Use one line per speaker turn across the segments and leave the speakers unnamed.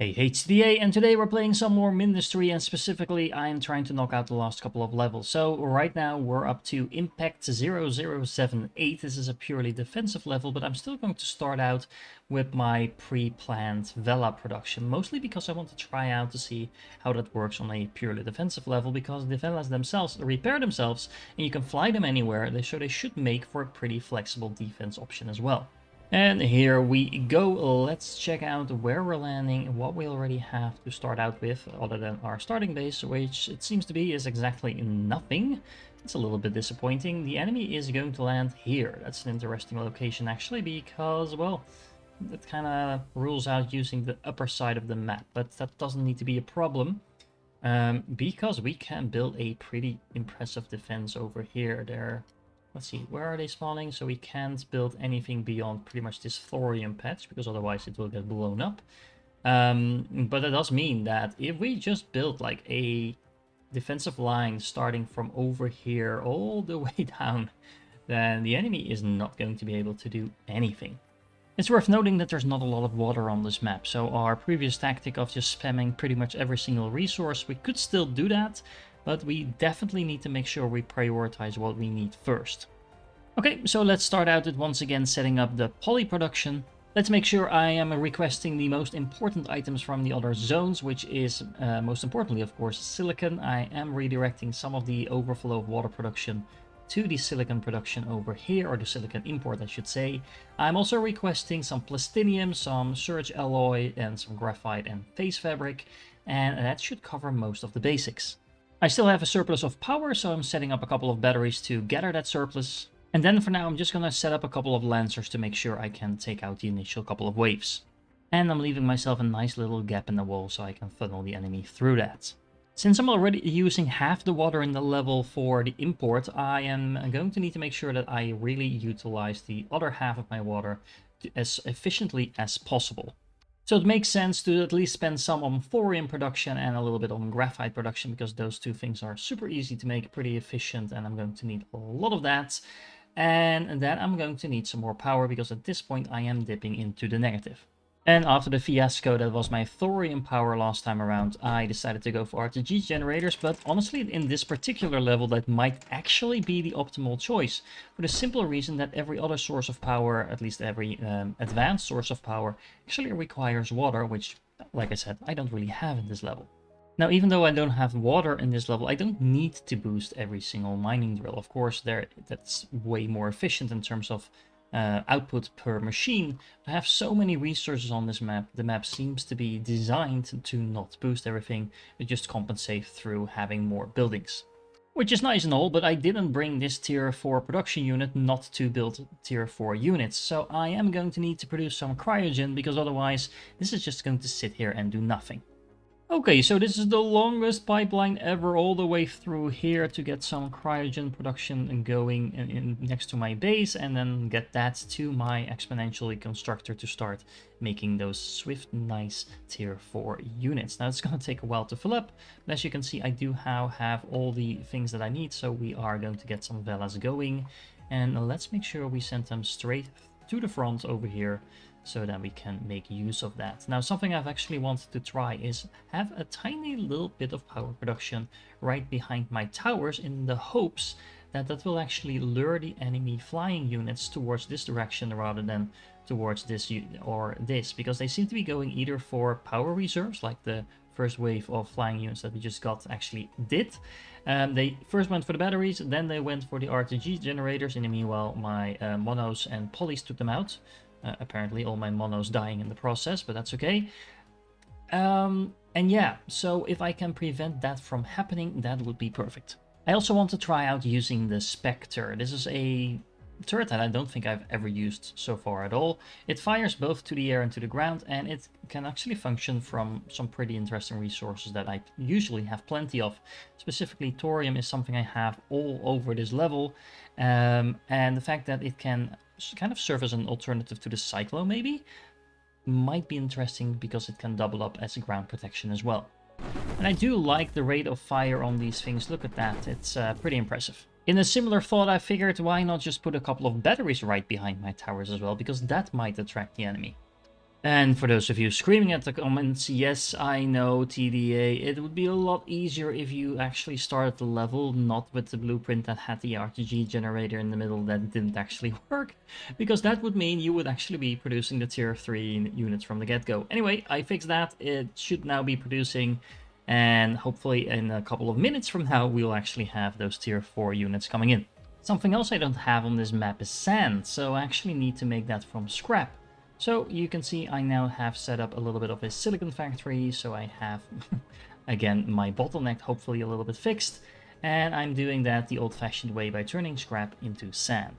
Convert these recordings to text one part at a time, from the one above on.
Hey HCDA, and today we're playing some more Mindustry, and specifically I am trying to knock out the last couple of levels. So right now we're up to Impact 0078. This is a purely defensive level, but I'm still going to start out with my pre-planned Vela production, mostly because I want to try out to see how that works on a purely defensive level, because the Velas themselves repair themselves and you can fly them anywhere, so they should make for a pretty flexible defense option as well. And here we go. Let's check out where we're landing, what we already have to start out with, other than our starting base, which it seems to be is exactly nothing. It's a little bit disappointing. The enemy is going to land here. That's an interesting location actually, because, well, it kind of rules out using the upper side of the map, but that doesn't need to be a problem. Because we can build a pretty impressive defense over here. Let's see, where are they spawning? So we can't build anything beyond pretty much this thorium patch, because otherwise it will get blown up. But that does mean that if we just build like a defensive line starting from over here all the way down, then the enemy is not going to be able to do anything. It's worth noting that there's not a lot of water on this map, so our previous tactic of just spamming pretty much every single resource, we could still do that, but we definitely need to make sure we prioritize what we need first. Okay, so let's start out with once again setting up the poly production. Let's make sure I am requesting the most important items from the other zones, which is most importantly, of course, silicon. I am redirecting some of the overflow of water production to the silicon production over here, or the silicon import I should say. I'm also requesting some plastinium, some surge alloy, and some graphite and phase fabric, and that should cover most of the basics. I still have a surplus of power, so I'm setting up a couple of batteries to gather that surplus. And then for now, I'm just going to set up a couple of lancers to make sure I can take out the initial couple of waves. And I'm leaving myself a nice little gap in the wall so I can funnel the enemy through that. Since I'm already using half the water in the level for the import, I am going to need to make sure that I really utilize the other half of my water as efficiently as possible. So it makes sense to at least spend some on thorium production and a little bit on graphite production, because those two things are super easy to make, pretty efficient, and I'm going to need a lot of that. And then I'm going to need some more power, because at this point I am dipping into the negative. And after the fiasco that was my thorium power last time around, I decided to go for RTG generators, but honestly in this particular level that might actually be the optimal choice, for the simple reason that every other source of power, at least every advanced source of power, actually requires water, which, like I said, I don't really have in this level. Now, even though I don't have water in this level, I don't need to boost every single mining drill. Of course, that's way more efficient in terms of output per machine. I have so many resources on this map. The map seems to be designed to not boost everything, but just compensate through having more buildings. Which is nice and all, but I didn't bring this tier 4 production unit not to build tier 4 units. So I am going to need to produce some cryogen, because otherwise this is just going to sit here and do nothing. Okay, so this is the longest pipeline ever, all the way through here to get some cryogen production going in next to my base, and then get that to my exponentially constructor to start making those swift, nice tier 4 units. Now it's going to take a while to fill up, but as you can see, I do have all the things that I need, so we are going to get some Velas going. And let's make sure we send them straight to the front over here, so that we can make use of that. Now, something I've actually wanted to try is have a tiny little bit of power production right behind my towers, in the hopes that that will actually lure the enemy flying units towards this direction rather than towards this or this, because they seem to be going either for power reserves, like the first wave of flying units that we just got actually did. They first went for the batteries, then they went for the RTG generators. In the meanwhile, my monos and polys took them out. Apparently all my monos dying in the process, but that's okay. And yeah, so if I can prevent that from happening, that would be perfect. I also want to try out using the Spectre. This is a turret that I don't think I've ever used so far at all. It fires both to the air and to the ground, and it can actually function from some pretty interesting resources that I usually have plenty of. Specifically, thorium is something I have all over this level, and the fact that it can kind of serve as an alternative to the Cyclo maybe might be interesting, because it can double up as a ground protection as well. And I do like the rate of fire on these things. Look at that, it's pretty impressive. In a similar thought, I figured why not just put a couple of batteries right behind my towers as well, because that might attract the enemy. And for those of you screaming at the comments, yes, I know, TDA, it would be a lot easier if you actually started the level not with the blueprint that had the RTG generator in the middle that didn't actually work, because that would mean you would actually be producing the tier 3 units from the get-go. Anyway, I fixed that, it should now be producing, and hopefully in a couple of minutes from now we'll actually have those tier 4 units coming in. Something else I don't have on this map is sand, so I actually need to make that from scrap. So you can see I now have set up a little bit of a silicon factory, so I have, again, my bottleneck hopefully a little bit fixed, and I'm doing that the old-fashioned way by turning scrap into sand.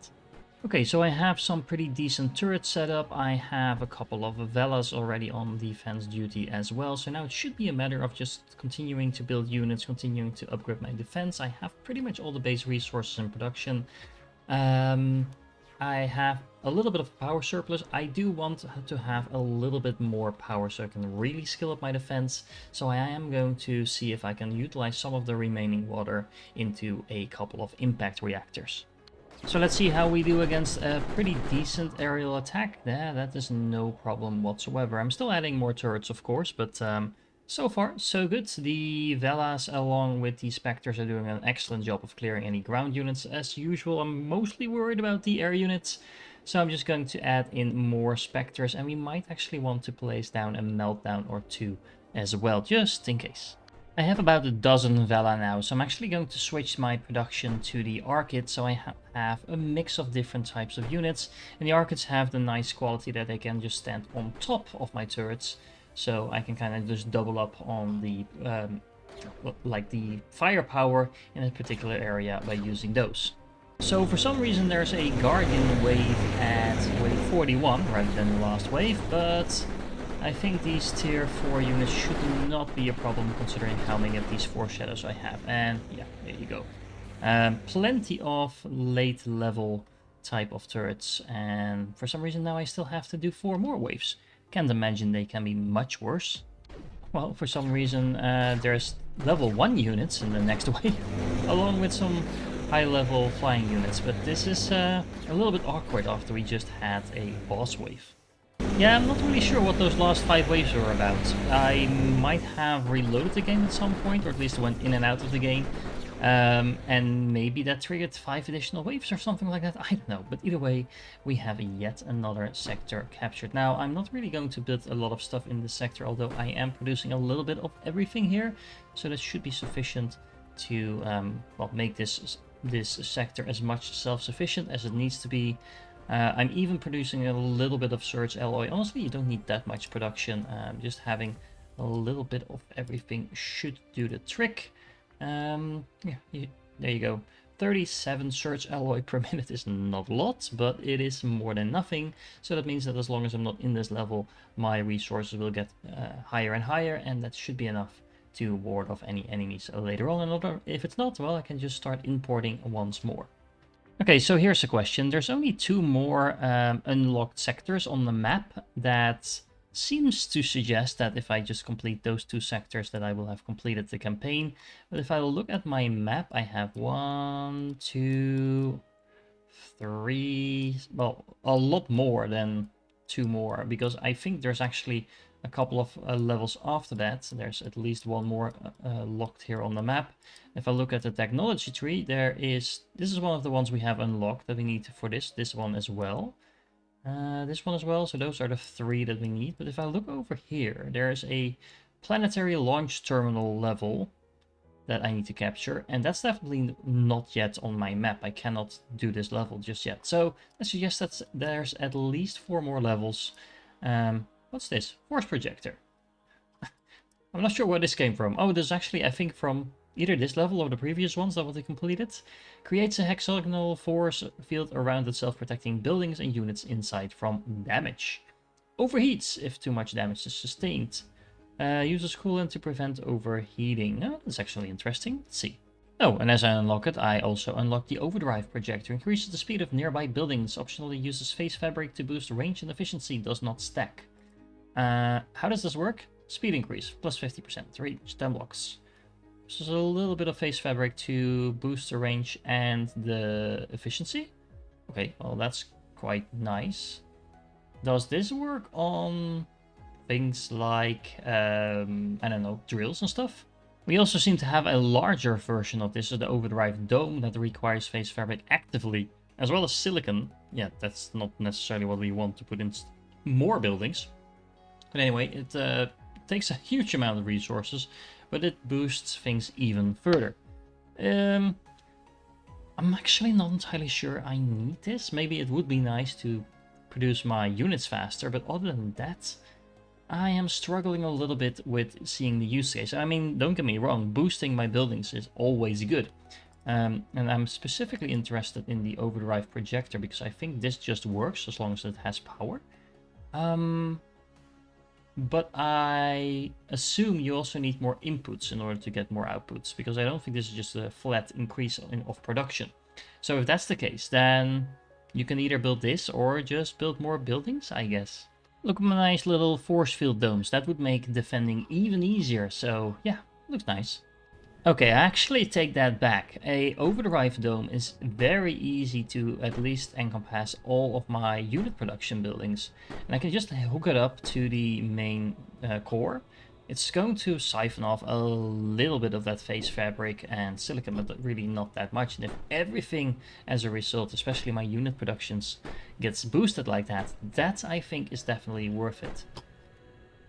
Okay, so I have some pretty decent turrets set up. I have a couple of Velas already on defense duty as well, so now it should be a matter of just continuing to build units, continuing to upgrade my defense. I have pretty much all the base resources in production. I have a little bit of power surplus. I do want to have a little bit more power so I can really skill up my defense. So I am going to see if I can utilize some of the remaining water into a couple of impact reactors. So let's see how we do against a pretty decent aerial attack. Yeah, that is no problem whatsoever. I'm still adding more turrets, of course, but so far, so good. The Velas, along with the Spectres, are doing an excellent job of clearing any ground units. As usual, I'm mostly worried about the air units, so I'm just going to add in more Spectres, and we might actually want to place down a Meltdown or two as well, just in case. I have about a dozen Vela now, so I'm actually going to switch my production to the Archid, so I have a mix of different types of units, and the Archids have the nice quality that they can just stand on top of my turrets, so I can kind of just double up on the like the firepower in a particular area by using those. So for some reason there's a Guardian wave at wave 41 rather than the last wave, but I think these tier 4 units should not be a problem considering how many of these foreshadows I have. And yeah, there you go. Plenty of late level type of turrets, and for some reason now I still have to do 4 more waves. Can't imagine they can be much worse. Well, for some reason there's level 1 units in the next wave, along with some high level flying units, but this is a little bit awkward after we just had a boss wave. Yeah, I'm not really sure what those last 5 waves were about. I might have reloaded the game at some point, or at least went in and out of the game. And maybe that triggered 5 additional waves or something like that. I don't know. But either way, we have yet another sector captured. Now, I'm not really going to build a lot of stuff in this sector, although I am producing a little bit of everything here. So that should be sufficient to well, make this sector as much self-sufficient as it needs to be. I'm even producing a little bit of surge alloy. Honestly, you don't need that much production. Just having a little bit of everything should do the trick. Yeah, there you go. 37 surge alloy per minute is not a lot, but it is more than nothing. So that means that as long as I'm not in this level, my resources will get higher and higher, and that should be enough to ward off any enemies later on. And if it's not, well, I can just start importing once more. Okay, so here's a question. There's only 2 more unlocked sectors on the map that seems to suggest that if I just complete those 2 sectors that I will have completed the campaign. But if I look at my map, I have 1, 2, 3, well, a lot more than 2 more, because I think there's actually a couple of levels after that. There's at least 1 more locked here on the map. If I look at the technology tree, this is one of the ones we have unlocked that we need for this one as well. This one as well, so those are the 3 that we need. But if I look over here, there's a planetary launch terminal level that I need to capture, and that's definitely not yet on my map. I cannot do this level just yet. So that suggests that there's at least 4 more levels. What's this? Force projector. I'm not sure where this came from. Oh, this is actually, I think, from either this level or the previous ones that we completed. Creates a hexagonal force field around itself, protecting buildings and units inside from damage. Overheats if too much damage is sustained. Uses coolant to prevent overheating. Oh, that's actually interesting. Let's see. Oh, and as I unlock it, I also unlock the overdrive projector. Increases the speed of nearby buildings. Optionally uses phase fabric to boost range and efficiency. Does not stack. How does this work? Speed increase, plus 50%, range 10 blocks. So there's a little bit of phase fabric to boost the range and the efficiency. Okay, well that's quite nice. Does this work on things like, I don't know, drills and stuff. We also seem to have a larger version of this, so the overdrive dome that requires face fabric actively, as well as silicon. Yeah, that's not necessarily what we want to put in more buildings. But anyway, it takes a huge amount of resources, but it boosts things even further. I'm actually not entirely sure I need this. Maybe it would be nice to produce my units faster, but other than that, I am struggling a little bit with seeing the use case. I mean, don't get me wrong, boosting my buildings is always good. And I'm specifically interested in the overdrive projector because I think this just works as long as it has power. But I assume you also need more inputs in order to get more outputs, because I don't think this is just a flat increase of production. So if that's the case, then you can either build this or just build more buildings, I guess. Look at my nice little force field domes. That would make defending even easier. So yeah, looks nice. Okay, I actually take that back. A overdrive dome is very easy to at least encompass all of my unit production buildings. And I can just hook it up to the main core. It's going to siphon off a little bit of that face fabric and silicon, but really not that much. And if everything as a result, especially my unit productions, gets boosted like that, that I think is definitely worth it.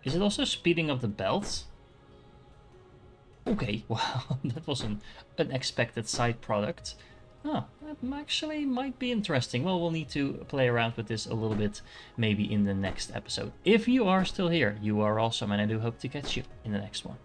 Is it also speeding up the belts? Okay, well, that was an unexpected side product. Oh, that actually might be interesting. Well, we'll need to play around with this a little bit, maybe in the next episode. If you are still here, you are awesome, and I do hope to catch you in the next one.